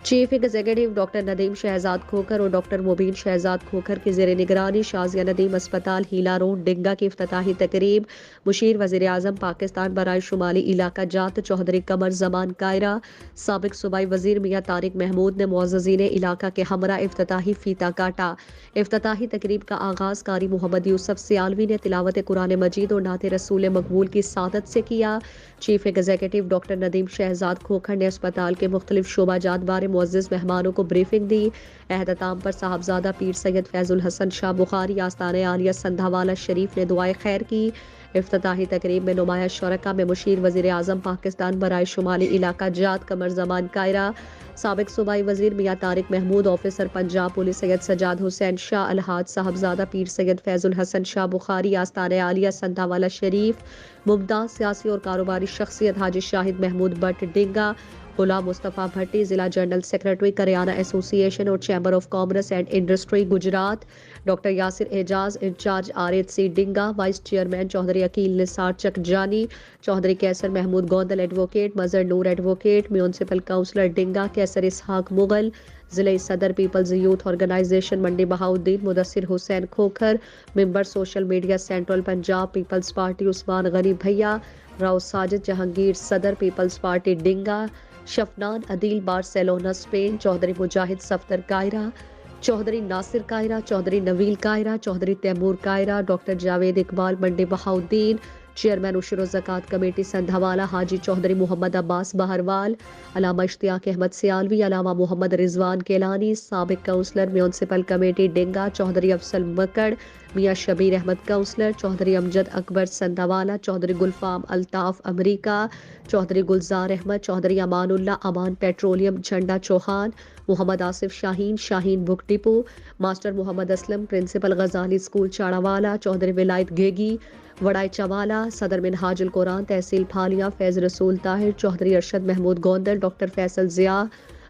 Chief executive doctor Nadeem Shahzad Khokhar اور doctor مبین شہزاد کھوکھر کی زیر نگرانی شازیہ ندیم اسپتال ہیلا روڈ ڈنگا کی افتتاحی تقریب مشیر وزیر اعظم پاکستان برائے شمالی علاقہ جات چودھری قمر زمان کائرہ سابق صوبائی وزیر میاں طارق محمود نے معززین علاقہ کے ہمراہ افتتاحی فیتا کاٹا۔ افتتاحی تقریب کا آغاز قاری محمد یوسف سیالوی نے تلاوت قرآن مجید اور نعت رسول مقبول کی سعادت سے کیا۔ Chief executive doctor Nadeem Shahzad Khokhar نے اسپتال کے مختلف شعبہ جات بارے معزز مہمانوں کو بریفنگ دی۔ اختتام پر صاحبزادہ پیر سید فیض الحسن شاہ بخاری آستانہ عالیہ سندھاوالا شریف نے دعائے خیر کی۔ افتتاحی تقریب میں نمایاں شرکاء میں مشیر وزیر اعظم پاکستان برائے شمالی علاقہ جات قمر زمان کائرہ، سابق صوبائی وزیر میاں طارق محمود، آفیسر پنجاب پولیس سید سجاد حسین شاہ الحاج صاحبزادہ پیر سید فیض الحسن شاہ بخاری آستانہ عالیہ سندھاوالا شریف، ممتاز سیاسی اور کاروباری شخصیت حاجی شاہد محمود بٹ ڈنگا، غلام مصطفیٰ بھٹی ضلع جنرل سیکرٹری کریانہ ایسوسی ایشن اور chamber of commerce and industry Gujrat, doctor Yasir Ijaz incharge RHC Dinga, vice chairman Chaudhry Aqeel Nisar Chak Jani, Chaudhry Kaiser Mahmood Gondal advocate, Mazhar Noor advocate, municipal councillor Dinga Kaiser Ishaq Mughal, ضلعی صدر peoples youth organization Mandi Bahauddin Mudassar Hussain Khokhar, member social media central Punjab peoples party Usman Ghani بھیا، راؤ ساجد جہانگیر صدر peoples party Dinga, Shafnan Adeel Barcelona Spain, Chaudhry مجاہد صفدر کائرہ، چودھری ناصر Kaira, Chaudhry نویل Kaira, Chaudhry Timur Kaira, doctor Javed Iqbal منڈی Bahauddin, chairman عشر و زکوٰۃ committee سندھوالا حاجی چودھری محمد عباس بہروال، علامہ اشتیاق احمد سیالوی، علامہ محمد رضوان کیلانی، سابق counsellor municipal committee ڈنگا Chaudhry افضل مکڑ، میاں شبیر احمد کونسلر، چودھری امجد اکبر سندھوالا، چودھری گلفام الطاف امریکہ، چودھری گلزار احمد، چودھری امان اللہ امان پیٹرولیم جھنڈا چوہان، محمد آصف شاہین شاہین بک ڈپو، ماسٹر محمد اسلم پرنسپل غزالی اسکول چاڑاوالا، چودھری ولایت گیگی وڑائے چوالا، صدر منہاج القرآن تحصیل پھالیاں فیض رسول طاہر، چودھری ارشد محمود گوندل، ڈاکٹر فیصل ضیاء،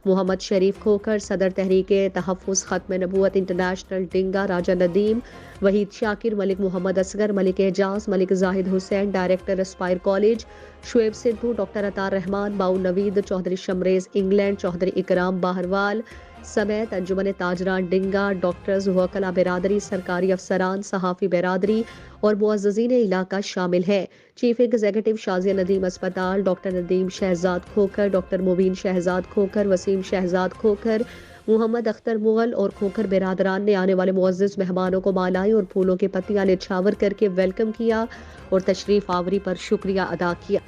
محمد شریف کھوکھر، صدر Tehreek Tahaffuz Khatm Nabuwwat international Dinga Raja Nadeem, Waheed Shakir, Malik Muhammad Asghar, Malik Ijaz, Malik Zahid Hussain, director aspire college, Shoaib Sidhu, doctor Attar Rehman, Bao Naveed, Chaudhry Shamraiz England, Chaudhry Ikram Bahrwal سمیت انجمن تاجران ڈنگا، ڈاکٹرز، وکلاء برادری، سرکاری افسران، صحافی برادری اور معززین علاقہ شامل ہیں۔ چیف ایگزیکٹو شازیہ ندیم اسپتال، ڈاکٹر ندیم شہزاد کھوکھر، ڈاکٹر مبین شہزاد کھوکھر، وسیم شہزاد کھوکھر، محمد اختر مغل اور کھوکھر برادران نے آنے والے معزز مہمانوں کو مالائیں اور پھولوں کی پتیاں نچھاور کر کے ویلکم کیا اور تشریف آوری پر شکریہ ادا کیا۔